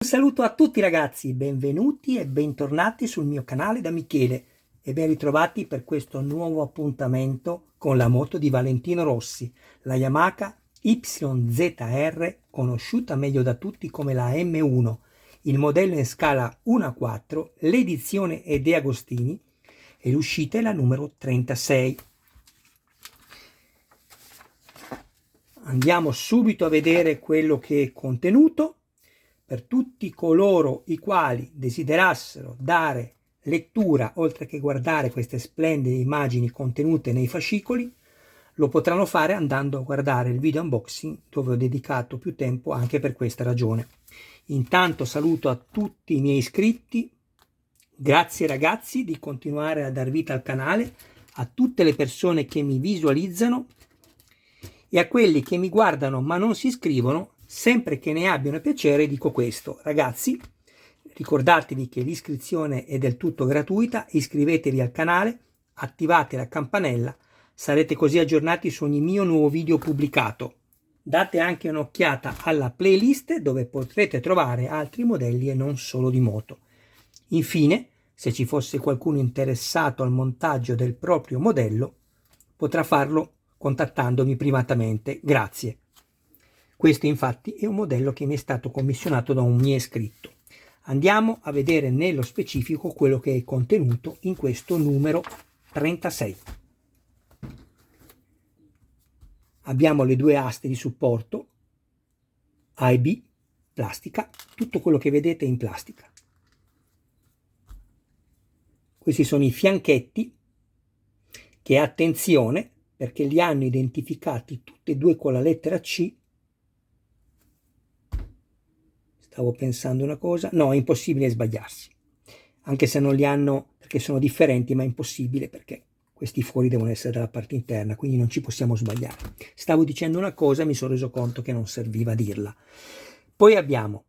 Un saluto a tutti ragazzi, benvenuti e bentornati sul mio canale da Michele e ben ritrovati per questo nuovo appuntamento con la moto di Valentino Rossi, la Yamaha YZR, conosciuta meglio da tutti come la M1, il modello in scala 1/4, l'edizione è De Agostini e l'uscita è la numero 36. Andiamo subito a vedere quello che è contenuto. Per tutti coloro i quali desiderassero dare lettura, oltre che guardare queste splendide immagini contenute nei fascicoli, lo potranno fare andando a guardare il video unboxing dove ho dedicato più tempo anche per questa ragione. Intanto saluto a tutti i miei iscritti, grazie ragazzi di continuare a dar vita al canale, a tutte le persone che mi visualizzano e a quelli che mi guardano ma non si iscrivono. Sempre che ne abbiano piacere dico questo, ragazzi, ricordatevi che l'iscrizione è del tutto gratuita, iscrivetevi al canale, attivate la campanella, sarete così aggiornati su ogni mio nuovo video pubblicato. Date anche un'occhiata alla playlist dove potrete trovare altri modelli e non solo di moto. Infine, se ci fosse qualcuno interessato al montaggio del proprio modello, potrà farlo contattandomi privatamente. Grazie. Questo infatti è un modello che mi è stato commissionato da un mio iscritto. Andiamo a vedere nello specifico quello che è contenuto in questo numero 36. Abbiamo le due aste di supporto A e B, plastica, tutto quello che vedete è in plastica. Questi sono i fianchetti che, attenzione, perché li hanno identificati tutti e due con la lettera C. Stavo pensando una cosa, no, è impossibile sbagliarsi, anche se non li hanno, perché sono differenti, ma è impossibile perché questi fuori devono essere dalla parte interna, quindi non ci possiamo sbagliare. Stavo dicendo una cosa e mi sono reso conto che non serviva a dirla. Poi abbiamo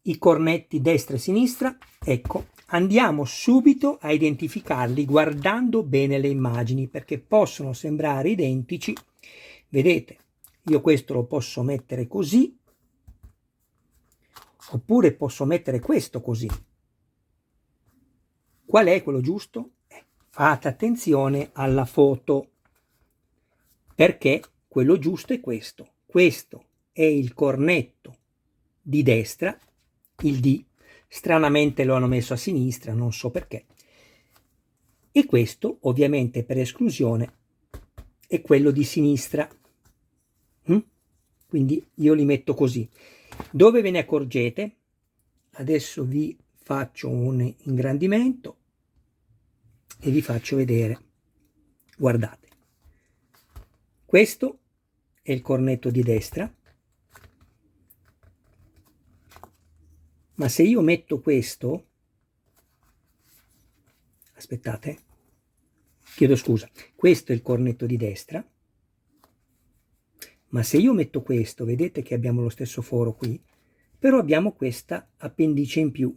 i cornetti destra e sinistra, ecco, andiamo subito a identificarli guardando bene le immagini, perché possono sembrare identici. Vedete, io questo lo posso mettere così, oppure posso mettere questo così. Qual è quello giusto? Fate attenzione alla foto, perché quello giusto è questo. Questo è il cornetto di destra, il D, stranamente lo hanno messo a sinistra, non so perché. E questo, ovviamente per esclusione, è quello di sinistra. Quindi io li metto così. Dove ve ne accorgete? Adesso vi faccio un ingrandimento e vi faccio vedere. Guardate, questo è il cornetto di destra, ma se io metto questo, aspettate, chiedo scusa, questo è il cornetto di destra, ma se io metto questo, vedete che abbiamo lo stesso foro qui, però abbiamo questa appendice in più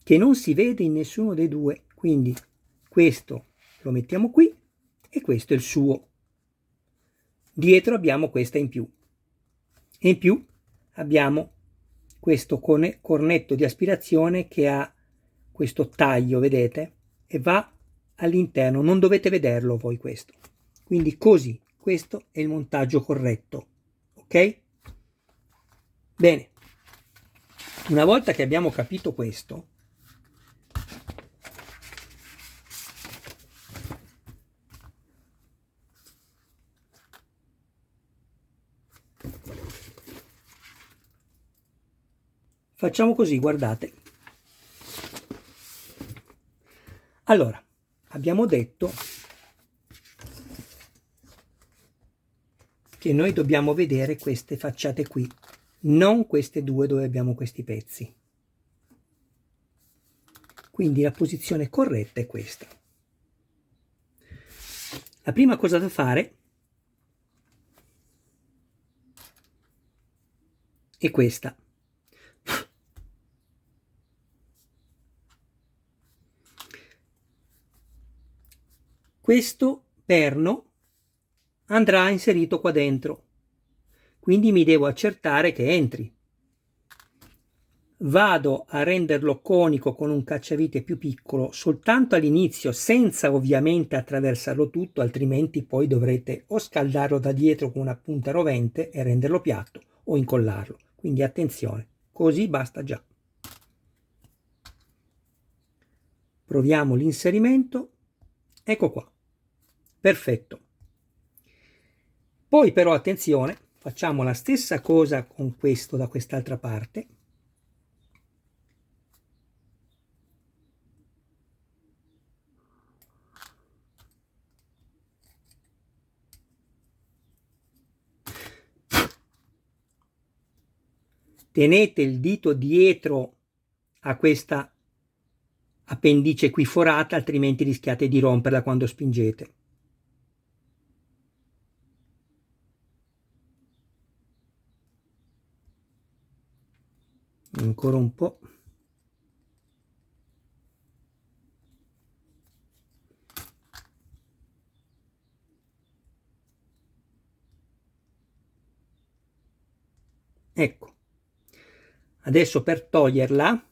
che non si vede in nessuno dei due, quindi questo lo mettiamo qui e questo è il suo. Dietro abbiamo questa in più e in più abbiamo questo cornetto di aspirazione che ha questo taglio, vedete, e va all'interno, non dovete vederlo voi questo, quindi così, questo è il montaggio corretto, ok? Bene, una volta che abbiamo capito questo, facciamo così, guardate. Allora, abbiamo detto che noi dobbiamo vedere queste facciate qui, non queste due dove abbiamo questi pezzi. Quindi la posizione corretta è questa. La prima cosa da fare è questa. Questo perno andrà inserito qua dentro, quindi mi devo accertare che entri. vado a renderlo conico con un cacciavite più piccolo soltanto all'inizio, senza ovviamente attraversarlo tutto, altrimenti poi dovrete o scaldarlo da dietro con una punta rovente e renderlo piatto o incollarlo. Quindi attenzione, così basta già. Proviamo l'inserimento, ecco qua, perfetto. Poi però attenzione, facciamo la stessa cosa con questo da quest'altra parte. Tenete il dito dietro a questa appendice qui forata, altrimenti rischiate di romperla quando spingete. Ancora un po'. Ecco. Adesso per toglierla,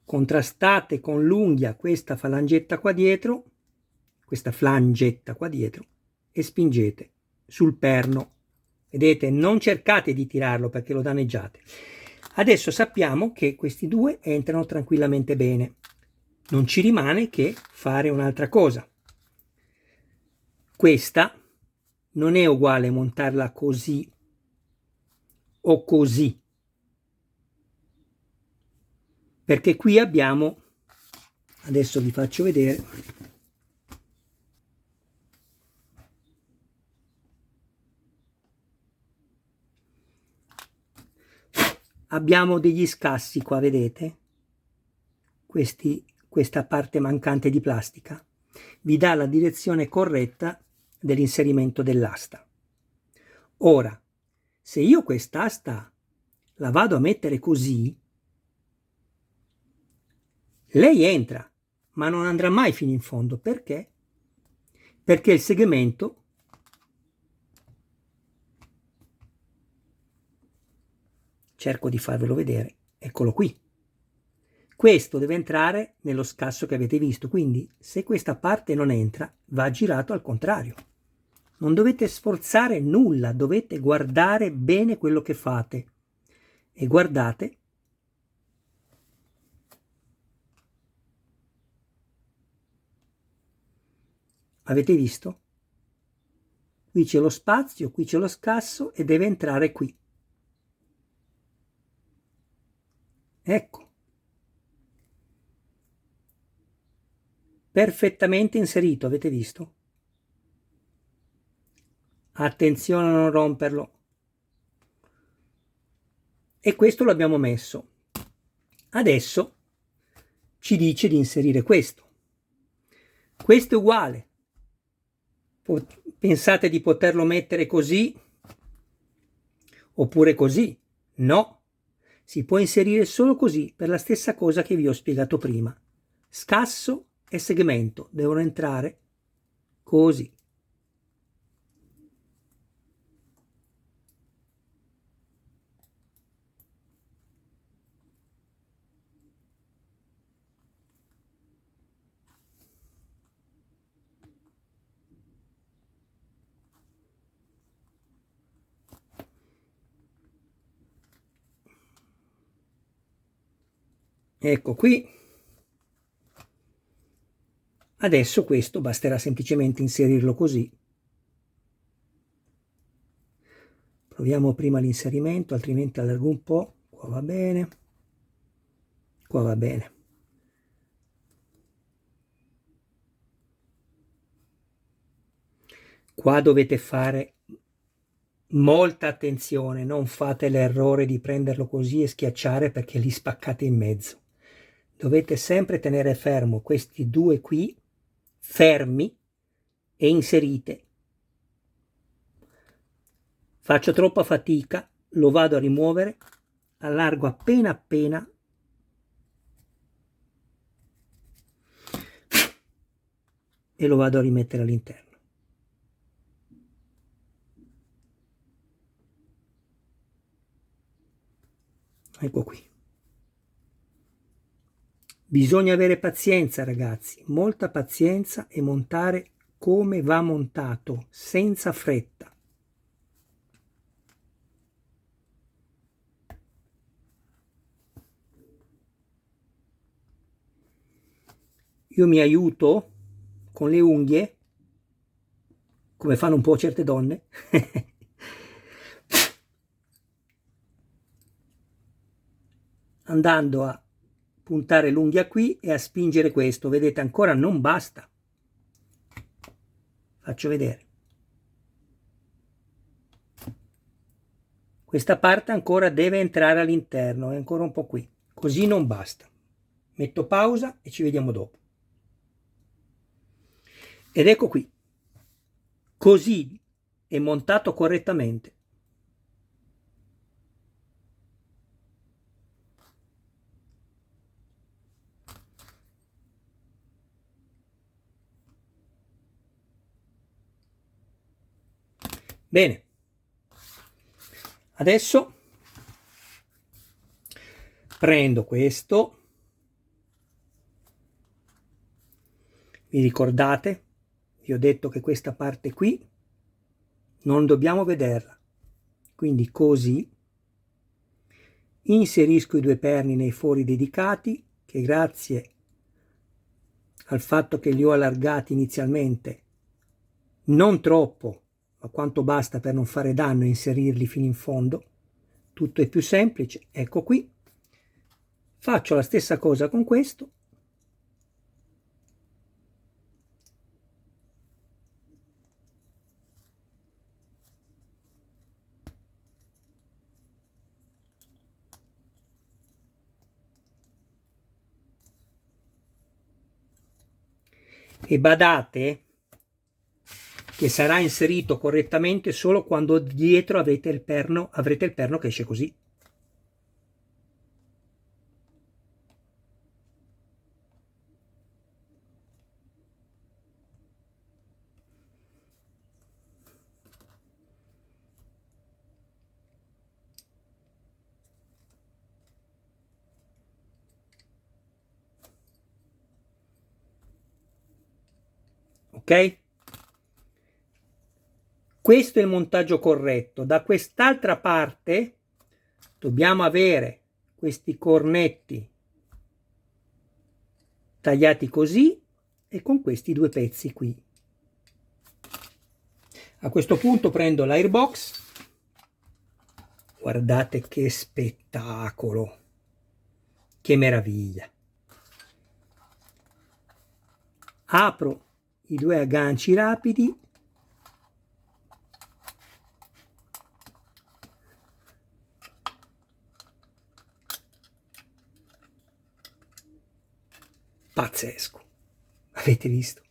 contrastate con l'unghia questa falangetta qua dietro, questa flangetta qua dietro, e spingete sul perno. Vedete, non cercate di tirarlo perché lo danneggiate. Adesso sappiamo che questi due entrano tranquillamente bene. Non ci rimane che fare un'altra cosa. Questa non è uguale montarla così o così, perché qui abbiamo, adesso vi faccio vedere, abbiamo degli scassi qua, vedete? Questa parte mancante di plastica vi dà la direzione corretta dell'inserimento dell'asta. Ora, se io quest'asta la vado a mettere così, lei entra, ma non andrà mai fino in fondo. Perché? Perché il segmento cerco di farvelo vedere, eccolo qui. Questo deve entrare nello scasso che avete visto, quindi se questa parte non entra, va girato al contrario. Non dovete sforzare nulla, dovete guardare bene quello che fate. E guardate, avete visto? Qui c'è lo spazio, qui c'è lo scasso e deve entrare qui. Ecco. Perfettamente inserito, avete visto? Attenzione a non romperlo. E questo l'abbiamo messo. Adesso ci dice di inserire questo. Questo è uguale. Pensate di poterlo mettere così oppure così? No, si può inserire solo così, per la stessa cosa che vi ho spiegato prima. Scasso e segmento devono entrare così. Ecco qui. Adesso questo basterà semplicemente inserirlo così. Proviamo prima l'inserimento, altrimenti allargo un po'. Qua va bene. Qua va bene. Qua dovete fare molta attenzione, non fate l'errore di prenderlo così e schiacciare perché li spaccate in mezzo. Dovete sempre tenere fermo questi due qui, fermi, e inserite. Faccio troppa fatica, lo vado a rimuovere, allargo appena appena e lo vado a rimettere all'interno. Ecco qui. Bisogna avere pazienza, ragazzi, molta pazienza, e montare come va montato, senza fretta. Io mi aiuto con le unghie, come fanno un po' certe donne, andando a puntare l'unghia qui e a spingere questo. Vedete, ancora non basta. Faccio vedere. Questa parte ancora deve entrare all'interno, è ancora un po' qui. Così non basta. Metto pausa e ci vediamo dopo. Ed ecco qui. Così è montato correttamente. Bene, adesso prendo questo, vi ricordate? Vi ho detto che questa parte qui non dobbiamo vederla, quindi così inserisco i due perni nei fori dedicati, che grazie al fatto che li ho allargati inizialmente, non troppo, ma quanto basta per non fare danno e inserirli fino in fondo, tutto è più semplice. Ecco qui, faccio la stessa cosa con questo, e badate che sarà inserito correttamente solo quando dietro avrete il perno che esce così. Ok? Questo è il montaggio corretto. Da quest'altra parte dobbiamo avere questi cornetti tagliati così e con questi due pezzi qui. A questo punto prendo l'airbox. Guardate che spettacolo, che meraviglia. Apro i due agganci rapidi, pazzesco, avete visto?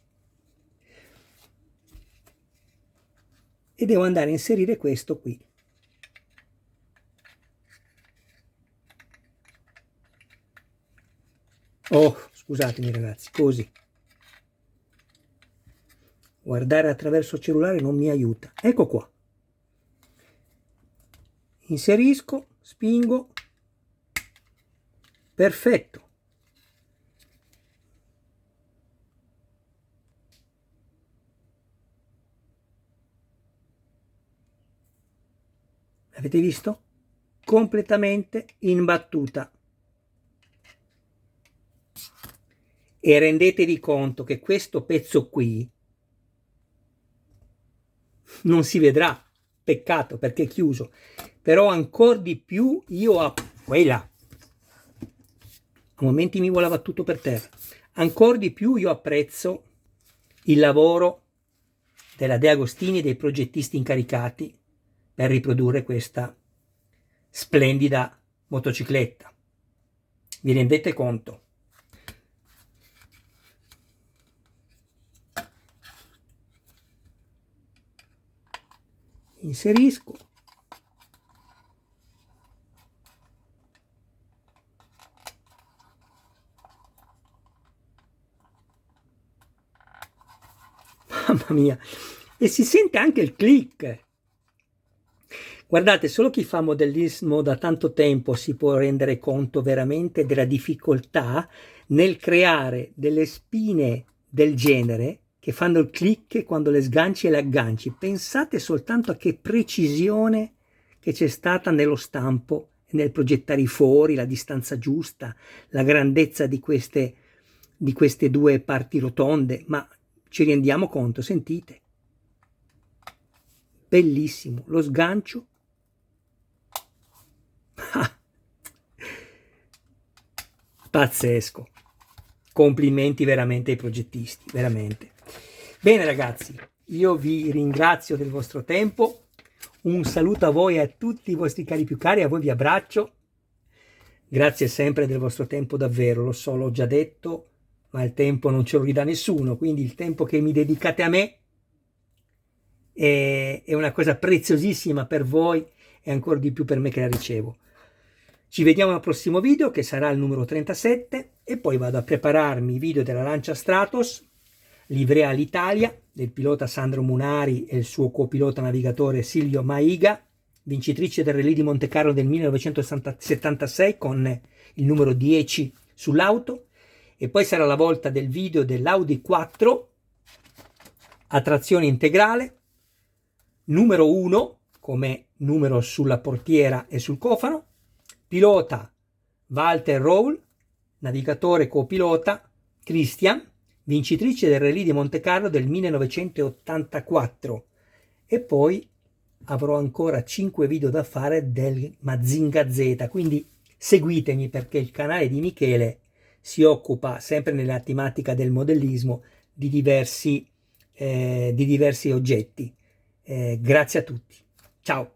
E devo andare a inserire questo qui. Oh, scusatemi ragazzi, così. Guardare attraverso il cellulare non mi aiuta. Ecco qua. Inserisco, spingo. Perfetto. Avete visto? Completamente in battuta. E rendetevi conto che questo pezzo qui non si vedrà, peccato perché è chiuso, però ancora di più io a momenti mi volava tutto per terra, ancora di più io apprezzo il lavoro della De Agostini e dei progettisti incaricati per riprodurre questa splendida motocicletta. Vi rendete conto? Inserisco, mamma mia, e si sente anche il click, Guardate, solo chi fa modellismo da tanto tempo si può rendere conto veramente della difficoltà nel creare delle spine del genere che fanno il click quando le sganci e le agganci. Pensate soltanto a che precisione che c'è stata nello stampo e nel progettare i fori, la distanza giusta, la grandezza di queste due parti rotonde, ma ci rendiamo conto, sentite. Bellissimo, lo sgancio. Pazzesco. Complimenti veramente ai progettisti, veramente. Bene ragazzi, io vi ringrazio del vostro tempo, un saluto a voi e a tutti i vostri cari più cari, a voi vi abbraccio, grazie sempre del vostro tempo davvero, lo so, l'ho già detto, ma il tempo non ce lo ridà nessuno, quindi il tempo che mi dedicate a me è una cosa preziosissima per voi e ancora di più per me che la ricevo. Ci vediamo al prossimo video che sarà il numero 37 e poi vado a prepararmi i video della Lancia Stratos, livrea all'Italia del pilota Sandro Munari e il suo copilota navigatore Silvio Maiga, vincitrice del Rallye di Monte Carlo del 1976 con il numero 10 sull'auto, e poi sarà la volta del video dell'Audi 4 a trazione integrale, numero 1 come numero sulla portiera e sul cofano, pilota Walter Röhrl, navigatore copilota Christian, vincitrice del Rallye di Monte Carlo del 1984, e poi avrò ancora 5 video da fare del Mazinga Z, quindi seguitemi perché il canale di Michele si occupa sempre nella tematica del modellismo di diversi oggetti. Grazie a tutti, ciao!